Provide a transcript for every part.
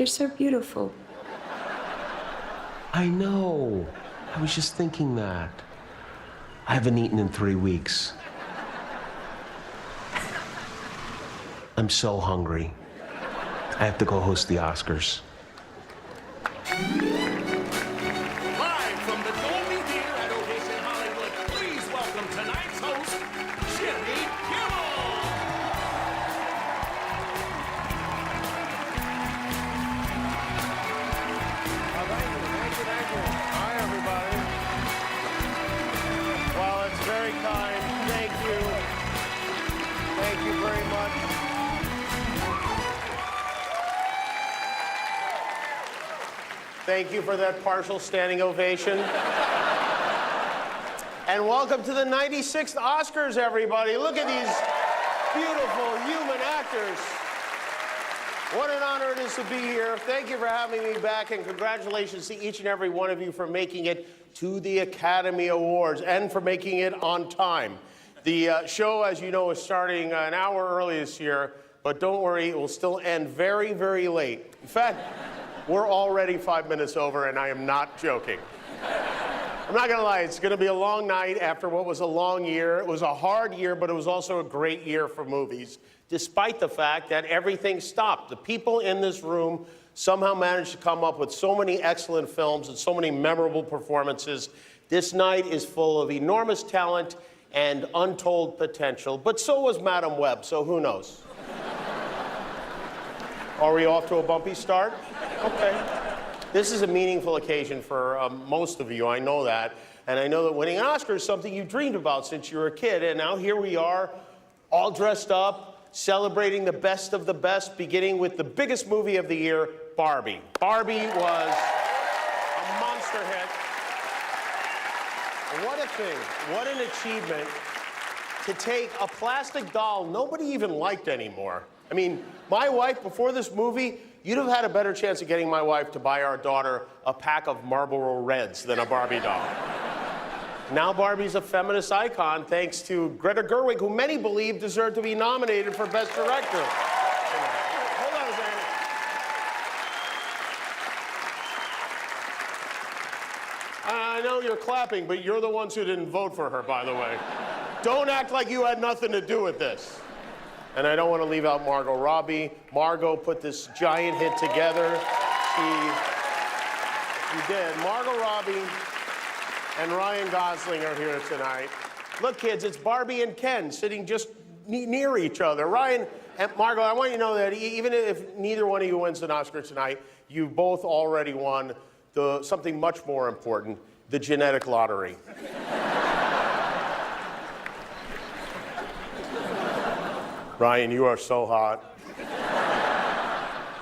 You're so beautiful. I know. I was just thinking that. I haven't eaten in 3 weeks. I'm so hungry. I have to go host the Oscars. Live from the Dolby Theater at Ovation Hollywood, please welcome tonight's host, Jimmy Kimmel. Thank you. Hi, everybody. Well, it's very kind. Thank you. Thank you very much. Thank you for that partial standing ovation. And welcome to the 96th Oscars, everybody. Look at these beautiful human actors. What an honor it is to be here. Thank you for having me back, and congratulations to each and every one of you for making it to the Academy Awards and for making it on time. The show, as you know, is starting an hour early this year, but don't worry, it will still end very, very late. In fact, we're already 5 minutes over, and I am not joking. I'm not gonna lie, it's gonna be a long night after what was a long year. It was a hard year, but it was also a great year for movies, despite the fact that everything stopped. The people in this room somehow managed to come up with so many excellent films and so many memorable performances. This night is full of enormous talent and untold potential, but so was Madame Web, so who knows? Are we off to a bumpy start? Okay. This is a meaningful occasion for most of you, I know that. And I know that winning an Oscar is something you dreamed about since you were a kid. And now here we are, all dressed up, celebrating the best of the best, beginning with the biggest movie of the year, Barbie. Barbie was a monster hit. What a thing, what an achievement to take a plastic doll nobody even liked anymore. I mean, my wife, before this movie, you'd have had a better chance of getting my wife to buy our daughter a pack of Marlboro Reds than a Barbie doll. Now Barbie's a feminist icon thanks to Greta Gerwig, who many believe deserved to be nominated for Best Director. Hold on a second. I know you're clapping, but you're the ones who didn't vote for her, by the way. Don't act like you had nothing to do with this. And I don't want to leave out Margot Robbie. Margot put this giant hit together. She did. Margot Robbie and Ryan Gosling are here tonight. Look, kids, it's Barbie and Ken sitting just near each other. Ryan and Margot, I want you to know that even if neither one of you wins an Oscar tonight, you both already won something much more important, the genetic lottery. Ryan, you are so hot.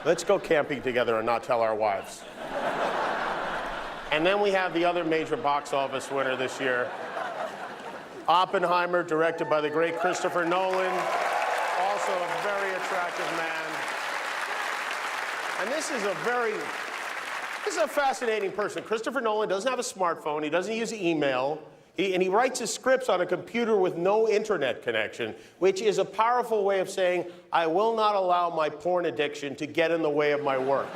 Let's go camping together and not tell our wives. And then we have the other major box office winner this year, Oppenheimer, directed by the great Christopher Nolan, also a very attractive man. And this is a fascinating person. Christopher Nolan doesn't have a smartphone, he doesn't use email. And he writes his scripts on a computer with no internet connection, which is a powerful way of saying, I will not allow my porn addiction to get in the way of my work.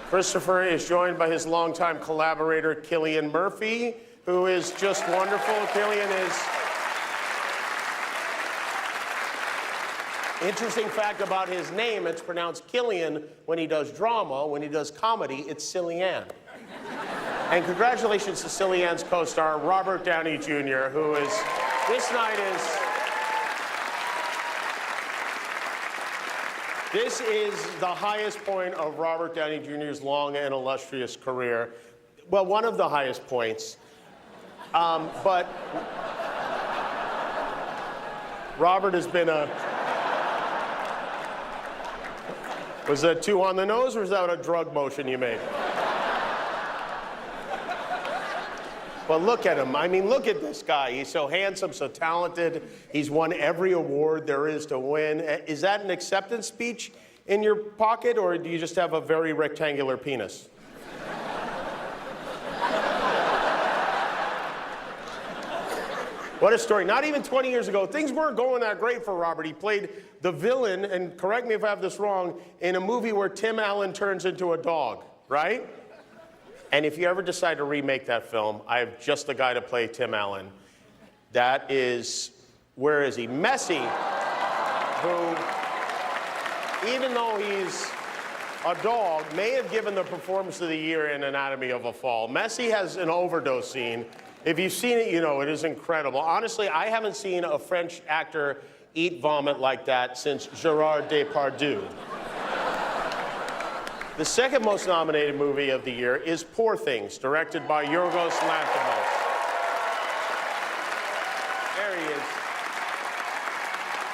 Christopher is joined by his longtime collaborator, Cillian Murphy, who is just wonderful. Cillian is... Interesting fact about his name, it's pronounced Killian when he does drama. When he does comedy, it's Cillian. And congratulations to Cillian's co-star, Robert Downey Jr., who is, this is the highest point of Robert Downey Jr.'s long and illustrious career. Well, one of the highest points. But Robert has been was that too on the nose, or was that a drug motion you made? But look at him. I mean, look at this guy. He's so handsome, so talented. He's won every award there is to win. Is that an acceptance speech in your pocket, or do you just have a very rectangular penis? What a story. Not even 20 years ago, things weren't going that great for Robert. He played the villain, and correct me if I have this wrong, in a movie where Tim Allen turns into a dog, right? And if you ever decide to remake that film, I have just the guy to play Tim Allen. That is, where is he? Messi, who, even though he's a dog, may have given the performance of the year in Anatomy of a Fall. Messi has an overdose scene. If you've seen it, you know it is incredible. Honestly, I haven't seen a French actor eat vomit like that since Gerard Depardieu. The second most nominated movie of the year is Poor Things, directed by Yorgos Lanthimos. There he is.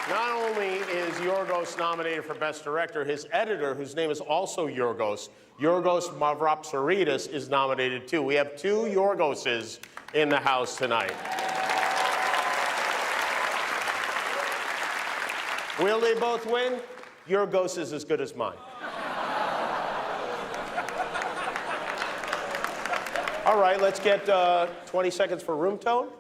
Not only is Yorgos nominated for Best Director, his editor, whose name is also Yorgos Mavropsaridis, is nominated too. We have two Yorgoses in the house tonight. Will they both win? Yorgos is as good as mine. All right, let's get 20 seconds for room tone.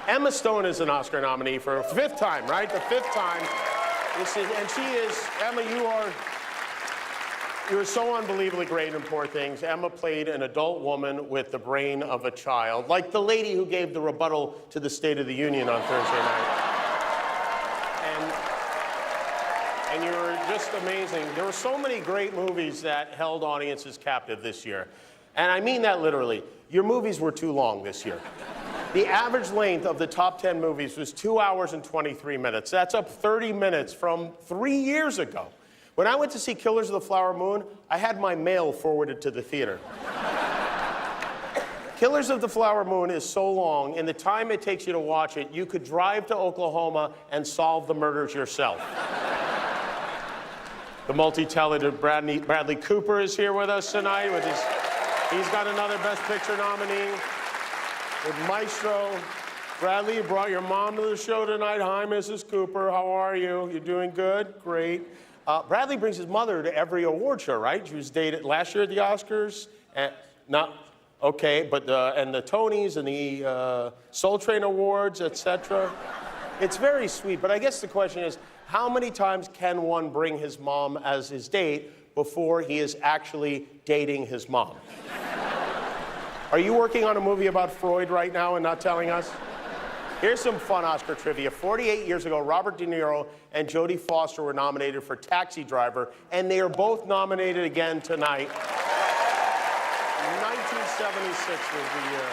Emma Stone is an Oscar nominee for a fifth time, right? The fifth time. And she is, Emma, you're so unbelievably great in Poor Things. Emma played an adult woman with the brain of a child, like the lady who gave the rebuttal to the State of the Union on Thursday night. And you were just amazing. There were so many great movies that held audiences captive this year. And I mean that literally. Your movies were too long this year. The average length of the top 10 movies was 2 hours and 23 minutes. That's up 30 minutes from 3 years ago. When I went to see Killers of the Flower Moon, I had my mail forwarded to the theater. Killers of the Flower Moon is so long, in the time it takes you to watch it, you could drive to Oklahoma and solve the murders yourself. The multi-talented Bradley Cooper is here with us tonight. He's got another Best Picture nominee. With Maestro. Bradley, you brought your mom to the show tonight. Hi, Mrs. Cooper. How are you? You doing good? Great. Bradley brings his mother to every award show, right? She was dated last year at the Oscars. And and the Tonys and the Soul Train Awards, etc. It's very sweet, but I guess the question is, how many times can one bring his mom as his date before he is actually dating his mom? Are you working on a movie about Freud right now and not telling us? Here's some fun Oscar trivia. 48 years ago, Robert De Niro and Jodie Foster were nominated for Taxi Driver, and they are both nominated again tonight. 1976 was the year.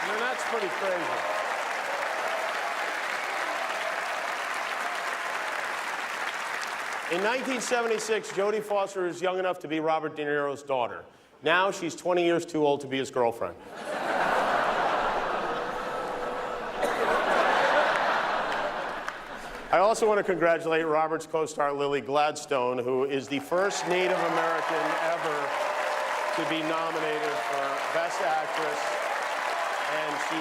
I mean, that's pretty crazy. In 1976, Jodie Foster was young enough to be Robert De Niro's daughter. Now she's 20 years too old to be his girlfriend. I also want to congratulate Robert's co-star Lily Gladstone, who is the first Native American ever to be nominated for Best Actress. And she,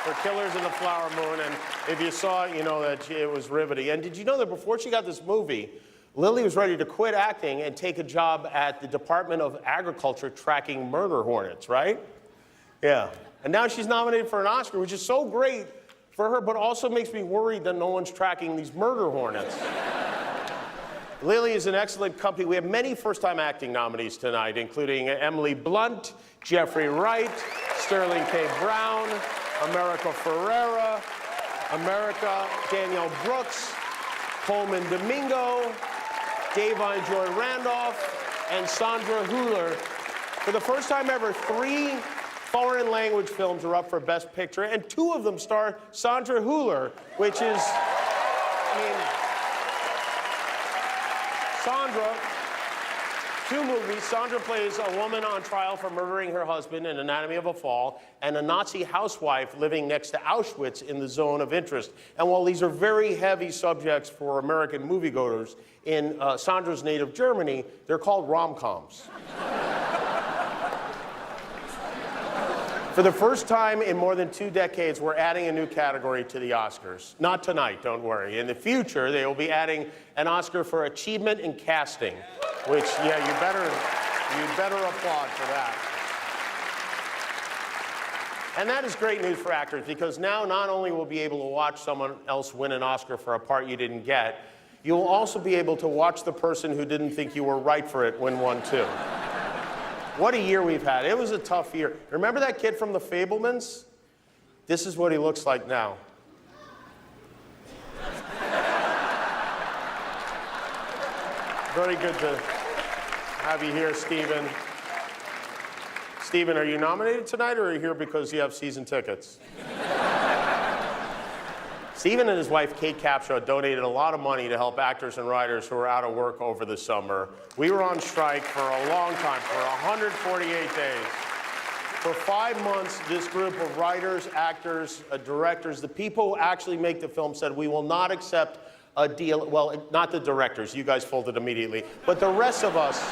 for Killers of the Flower Moon, and if you saw it, you know that it was riveting. And did you know that before she got this movie, Lily was ready to quit acting and take a job at the Department of Agriculture tracking murder hornets, right? Yeah. And now she's nominated for an Oscar, which is so great for her, but also makes me worried that no one's tracking these murder hornets. Lily is an excellent company. We have many first-time acting nominees tonight, including Emily Blunt, Jeffrey Wright, Sterling K. Brown, America Ferrera, Danielle Brooks, Coleman Domingo, Davine Joy Randolph, and Sandra Hüller. For the first time ever, 3 foreign language films are up for Best Picture, and 2 of them star Sandra Hüller, which is, Sandra, 2 movies. Sandra plays a woman on trial for murdering her husband in Anatomy of a Fall, and a Nazi housewife living next to Auschwitz in the Zone of Interest. And while these are very heavy subjects for American moviegoers, in Sandra's native Germany, they're called rom-coms. For the first time in more than 2 decades, we're adding a new category to the Oscars. Not tonight, don't worry. In the future, they will be adding an Oscar for achievement in casting, which, yeah, you better applaud for that. And that is great news for actors, because now not only will be able to watch someone else win an Oscar for a part you didn't get, you will also be able to watch the person who didn't think you were right for it win one too. What a year we've had. It was a tough year. Remember that kid from The Fabelmans? This is what he looks like now. Very good to have you here, Stephen. Stephen, are you nominated tonight, or are you here because you have season tickets? Stephen and his wife, Kate Capshaw, donated a lot of money to help actors and writers who are out of work over the summer. We were on strike for a long time, for 148 days. For 5 months, this group of writers, actors, directors, the people who actually make the film said, we will not accept a deal. Well, not the directors, you guys folded immediately, but the rest of us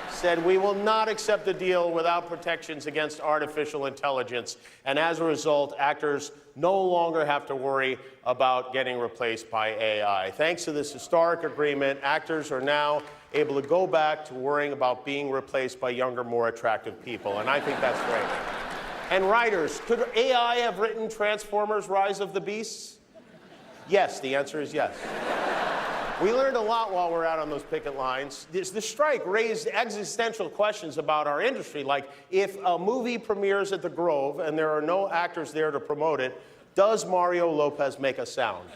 said we will not accept a deal without protections against artificial intelligence. And as a result, actors no longer have to worry about getting replaced by AI. Thanks to this historic agreement, actors are now able to go back to worrying about being replaced by younger, more attractive people. And I think that's great. And writers, could AI have written Transformers: Rise of the Beasts? Yes, the answer is yes. We learned a lot while we were out on those picket lines. The strike raised existential questions about our industry, like if a movie premieres at the Grove and there are no actors there to promote it, does Mario Lopez make a sound?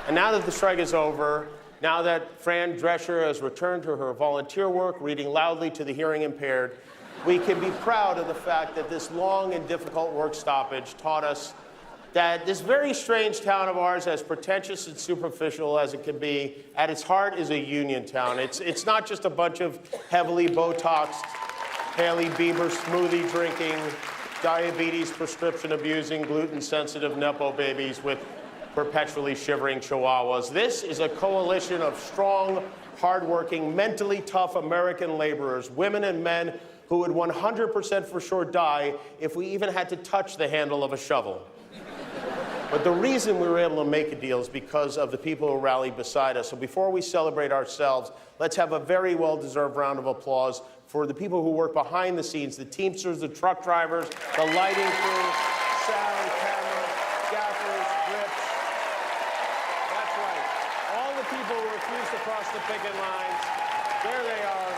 And now that the strike is over, now that Fran Drescher has returned to her volunteer work, reading loudly to the hearing impaired, we can be proud of the fact that this long and difficult work stoppage taught us that this very strange town of ours, as pretentious and superficial as it can be, at its heart is a union town. It's not just a bunch of heavily Botoxed, Hailey Bieber smoothie drinking, diabetes prescription abusing, gluten-sensitive Nepo babies with perpetually shivering chihuahuas. This is a coalition of strong, hardworking, mentally tough American laborers, women and men who would 100% for sure die if we even had to touch the handle of a shovel. But the reason we were able to make a deal is because of the people who rallied beside us. So before we celebrate ourselves, let's have a very well-deserved round of applause for the people who work behind the scenes, the Teamsters, the truck drivers, the lighting crew, sound, camera, gaffers, grips. That's right. All the people who refused to cross the picket lines, there they are.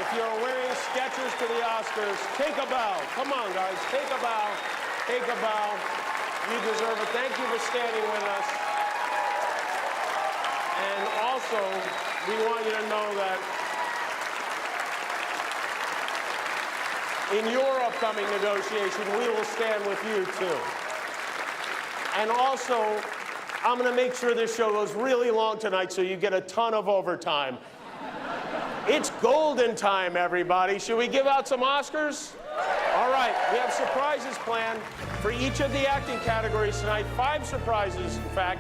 If you're wearing Skechers to the Oscars, take a bow. Come on, guys, take a bow. Take a bow. You deserve it. Thank you for standing with us. And also, we want you to know that in your upcoming negotiation, we will stand with you too. And also, I'm going to make sure this show goes really long tonight so you get a ton of overtime. It's golden time, everybody. Should we give out some Oscars? All right, we have surprises planned for each of the acting categories tonight. 5 surprises, in fact.